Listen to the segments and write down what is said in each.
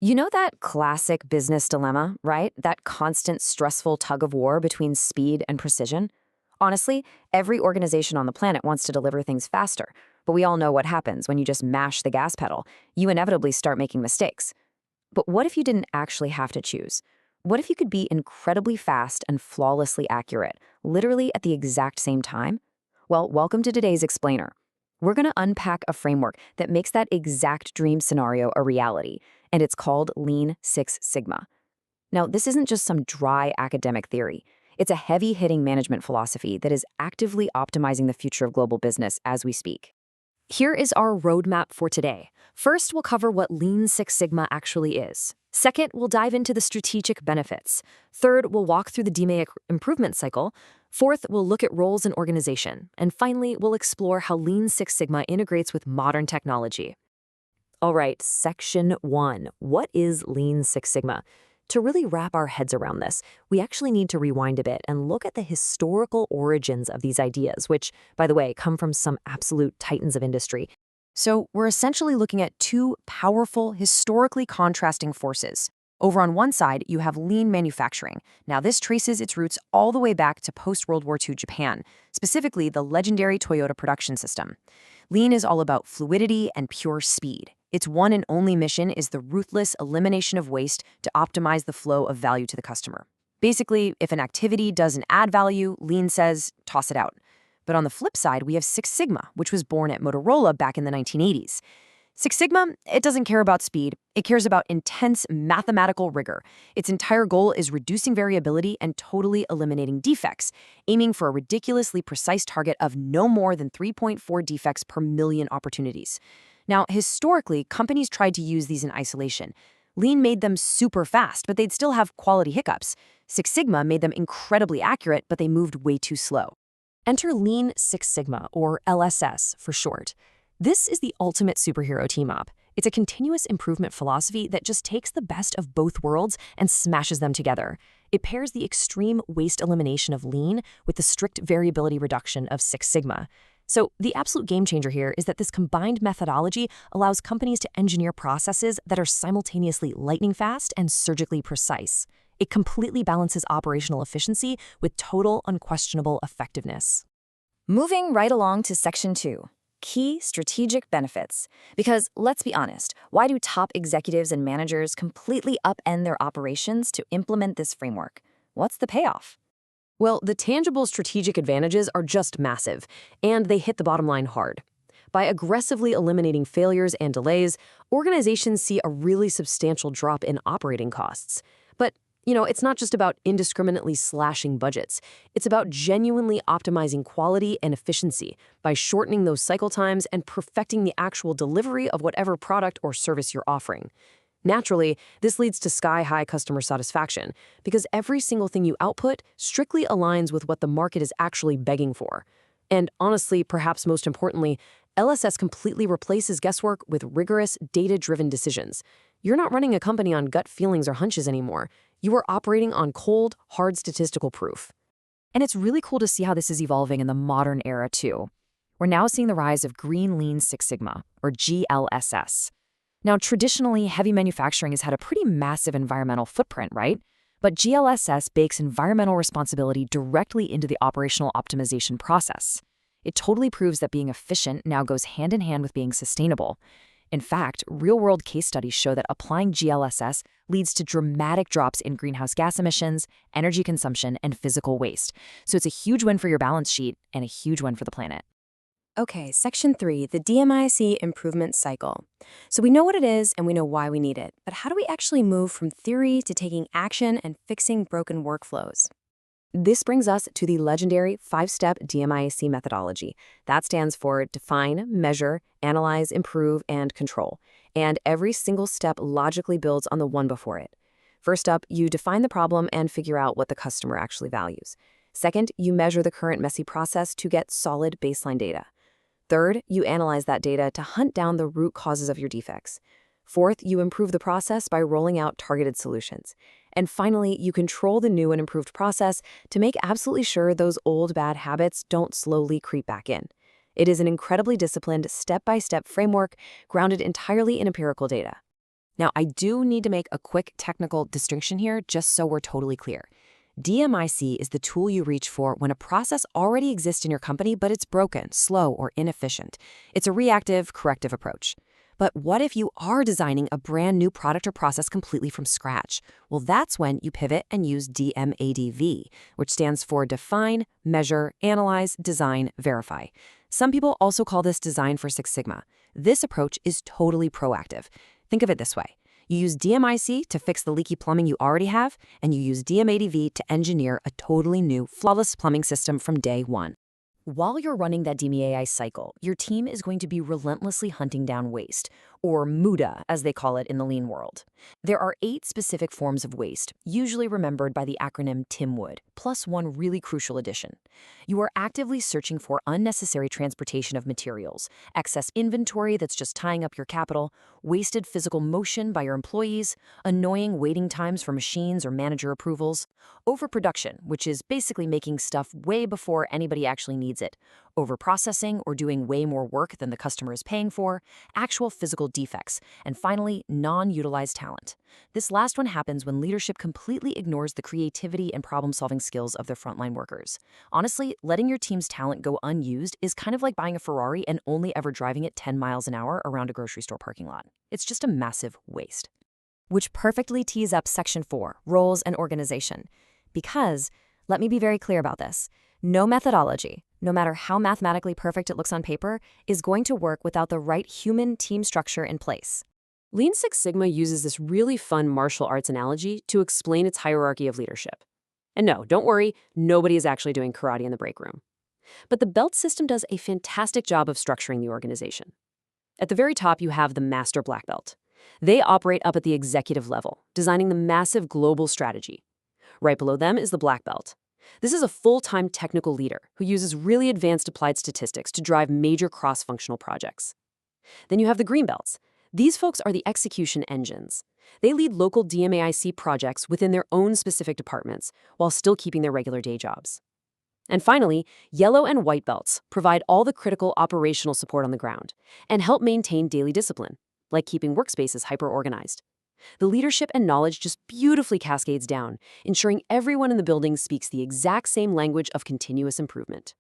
You know that classic business dilemma, right? That constant stressful tug of war between speed and precision? Honestly, every organization on the planet wants to deliver things faster, but we all know what happens when you just mash the gas pedal. You inevitably start making mistakes. But what if you didn't actually have to choose? What if you could be incredibly fast and flawlessly accurate, literally at the exact same time? Well, welcome to today's Explainer. We're going to unpack a framework that makes that exact dream scenario a reality, and it's called Lean Six Sigma. Now, this isn't just some dry academic theory. It's a heavy-hitting management philosophy that is actively optimizing the future of global business as we speak. Here is our roadmap for today. First, we'll cover what Lean Six Sigma actually is. Second, we'll dive into the strategic benefits. Third, we'll walk through the DMA improvement cycle. Fourth, we'll look at roles in organization. And finally, we'll explore how Lean Six Sigma integrates with modern technology. All right, Section 1. What is Lean Six Sigma? To really wrap our heads around this, we actually need to rewind a bit and look at the historical origins of these ideas, which, by the way, come from some absolute titans of industry. So we're essentially looking at two powerful, historically contrasting forces. Over on one side, you have lean manufacturing. Now, this traces its roots all the way back to post-World War II Japan, specifically the legendary Toyota production system. Lean is all about fluidity and pure speed. Its one and only mission is the ruthless elimination of waste to optimize the flow of value to the customer. Basically, if an activity doesn't add value, Lean says, toss it out. But on the flip side, we have Six Sigma, which was born at Motorola back in the 1980s. Six Sigma, it doesn't care about speed. It cares about intense mathematical rigor. Its entire goal is reducing variability and totally eliminating defects, aiming for a ridiculously precise target of no more than 3.4 defects per million opportunities. Now, historically, companies tried to use these in isolation. Lean made them super fast, but they'd still have quality hiccups. Six Sigma made them incredibly accurate, but they moved way too slow. Enter Lean Six Sigma, or LSS for short. This is the ultimate superhero team-up. It's a continuous improvement philosophy that just takes the best of both worlds and smashes them together. It pairs the extreme waste elimination of Lean with the strict variability reduction of Six Sigma. So the absolute game changer here is that this combined methodology allows companies to engineer processes that are simultaneously lightning fast and surgically precise. It completely balances operational efficiency with total unquestionable effectiveness. Moving right along to Section 2. Key strategic benefits. Because let's be honest, why do top executives and managers completely upend their operations to implement this framework? What's the payoff? Well, the tangible strategic advantages are just massive, and they hit the bottom line hard. By aggressively eliminating failures and delays, organizations see a really substantial drop in operating costs. But it's not just about indiscriminately slashing budgets. It's about genuinely optimizing quality and efficiency by shortening those cycle times and perfecting the actual delivery of whatever product or service you're offering. Naturally, this leads to sky-high customer satisfaction because every single thing you output strictly aligns with what the market is actually begging for. And honestly, perhaps most importantly, LSS completely replaces guesswork with rigorous, data-driven decisions. You're not running a company on gut feelings or hunches anymore. You are operating on cold, hard statistical proof. And it's really cool to see how this is evolving in the modern era, too. We're now seeing the rise of Green Lean Six Sigma, or GLSS. Now, traditionally, heavy manufacturing has had a pretty massive environmental footprint, right? But GLSS bakes environmental responsibility directly into the operational optimization process. It totally proves that being efficient now goes hand in hand with being sustainable. In fact, real-world case studies show that applying GLSS leads to dramatic drops in greenhouse gas emissions, energy consumption, and physical waste. So it's a huge win for your balance sheet and a huge win for the planet. Okay, Section 3, the DMIC improvement cycle. So we know what it is and we know why we need it, but how do we actually move from theory to taking action and fixing broken workflows? This brings us to the legendary 5-step DMIC methodology. That stands for define, measure, analyze, improve, and control. And every single step logically builds on the one before it. First up, you define the problem and figure out what the customer actually values. Second, you measure the current messy process to get solid baseline data. Third, you analyze that data to hunt down the root causes of your defects. Fourth, you improve the process by rolling out targeted solutions. And finally, you control the new and improved process to make absolutely sure those old bad habits don't slowly creep back in. It is an incredibly disciplined, step-by-step framework grounded entirely in empirical data. Now, I do need to make a quick technical distinction here, just so we're totally clear. DMIC is the tool you reach for when a process already exists in your company, but it's broken, slow, or inefficient. It's a reactive, corrective approach. But what if you are designing a brand new product or process completely from scratch? Well, that's when you pivot and use DMADV, which stands for Define, Measure, Analyze, Design, Verify. Some people also call this Design for Six Sigma. This approach is totally proactive. Think of it this way. You use DMIC to fix the leaky plumbing you already have, and you use DMADV to engineer a totally new, flawless plumbing system from day one. While you're running that DMAI cycle, your team is going to be relentlessly hunting down waste, or MUDA, as they call it in the lean world. There are 8 specific forms of waste, usually remembered by the acronym TIMWOOD, plus one really crucial addition. You are actively searching for unnecessary transportation of materials, excess inventory that's just tying up your capital, wasted physical motion by your employees, annoying waiting times for machines or manager approvals, overproduction, which is basically making stuff way before anybody actually needs it, overprocessing or doing way more work than the customer is paying for, actual physical defects, and finally, non-utilized talent. This last one happens when leadership completely ignores the creativity and problem-solving skills of their frontline workers. Honestly, letting your team's talent go unused is kind of like buying a Ferrari and only ever driving it 10 miles an hour around a grocery store parking lot. It's just a massive waste. Which perfectly tees up Section 4, Roles and Organization. Because, let me be very clear about this, no methodology, no matter how mathematically perfect it looks on paper, is going to work without the right human team structure in place. Lean Six Sigma uses this really fun martial arts analogy to explain its hierarchy of leadership. And no, don't worry, nobody is actually doing karate in the break room. But the belt system does a fantastic job of structuring the organization. At the very top, you have the master black belt. They operate up at the executive level, designing the massive global strategy. Right below them is the black belt. This is a full-time technical leader who uses really advanced applied statistics to drive major cross-functional projects. Then you have the green belts. These folks are the execution engines. They lead local DMAIC projects within their own specific departments while still keeping their regular day jobs. And finally, yellow and white belts provide all the critical operational support on the ground and help maintain daily discipline, like keeping workspaces hyper-organized. The leadership and knowledge just beautifully cascades down, ensuring everyone in the building speaks the exact same language of continuous improvement.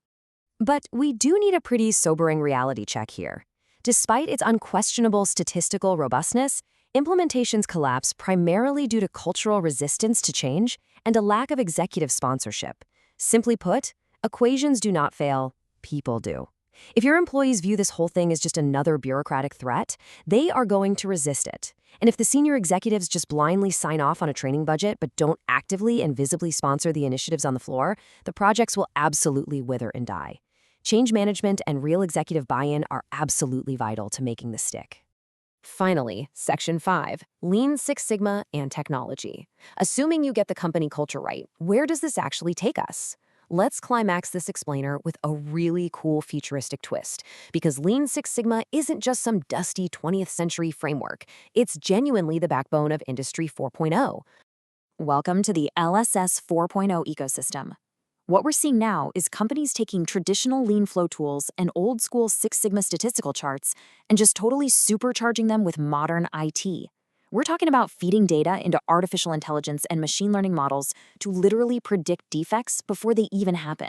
But we do need a pretty sobering reality check here. Despite its unquestionable statistical robustness, implementations collapse primarily due to cultural resistance to change and a lack of executive sponsorship. Simply put, equations do not fail, people do. If your employees view this whole thing as just another bureaucratic threat, they are going to resist it. And if the senior executives just blindly sign off on a training budget but don't actively and visibly sponsor the initiatives on the floor, the projects will absolutely wither and die. Change management and real executive buy-in are absolutely vital to making this stick. Finally, Section 5, Lean Six Sigma and Technology. Assuming you get the company culture right, where does this actually take us? Let's climax this explainer with a really cool futuristic twist, because Lean Six Sigma isn't just some dusty 20th century framework. It's genuinely the backbone of Industry 4.0. Welcome to the LSS 4.0 ecosystem. What we're seeing now is companies taking traditional lean flow tools and old school Six Sigma statistical charts and just totally supercharging them with modern IT. We're talking about feeding data into artificial intelligence and machine learning models to literally predict defects before they even happen.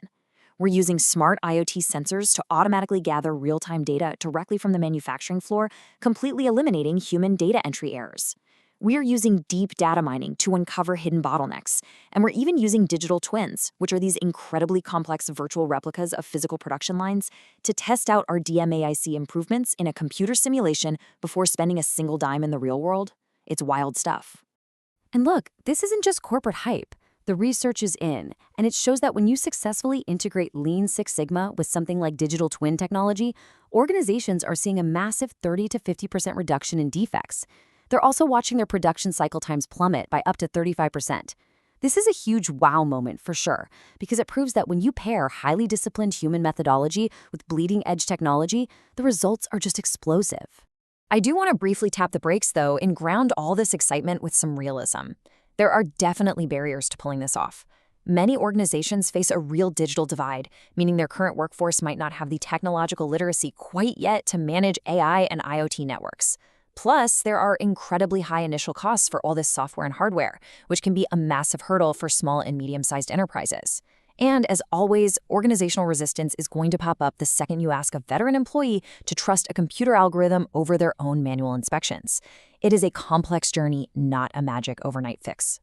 We're using smart IoT sensors to automatically gather real-time data directly from the manufacturing floor, completely eliminating human data entry errors. We're using deep data mining to uncover hidden bottlenecks, and we're even using digital twins, which are these incredibly complex virtual replicas of physical production lines, to test out our DMAIC improvements in a computer simulation before spending a single dime in the real world. It's wild stuff. And look, this isn't just corporate hype. The research is in, and it shows that when you successfully integrate Lean Six Sigma with something like digital twin technology, organizations are seeing a massive 30 to 50% reduction in defects. They're also watching their production cycle times plummet by up to 35%. This is a huge wow moment for sure, because it proves that when you pair highly disciplined human methodology with bleeding-edge technology, the results are just explosive. I do want to briefly tap the brakes, though, and ground all this excitement with some realism. There are definitely barriers to pulling this off. Many organizations face a real digital divide, meaning their current workforce might not have the technological literacy quite yet to manage AI and IoT networks. Plus, there are incredibly high initial costs for all this software and hardware, which can be a massive hurdle for small and medium-sized enterprises. And as always, organizational resistance is going to pop up the second you ask a veteran employee to trust a computer algorithm over their own manual inspections. It is a complex journey, not a magic overnight fix.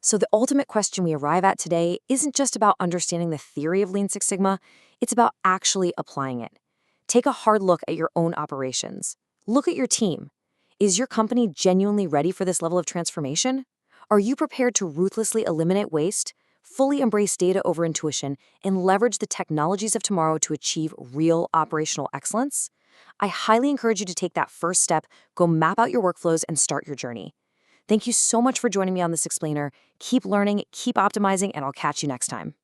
So the ultimate question we arrive at today isn't just about understanding the theory of Lean Six Sigma, it's about actually applying it. Take a hard look at your own operations. Look at your team. Is your company genuinely ready for this level of transformation? Are you prepared to ruthlessly eliminate waste, fully embrace data over intuition, and leverage the technologies of tomorrow to achieve real operational excellence? I highly encourage you to take that first step, go map out your workflows, and start your journey. Thank you so much for joining me on this explainer. Keep learning, keep optimizing, and I'll catch you next time.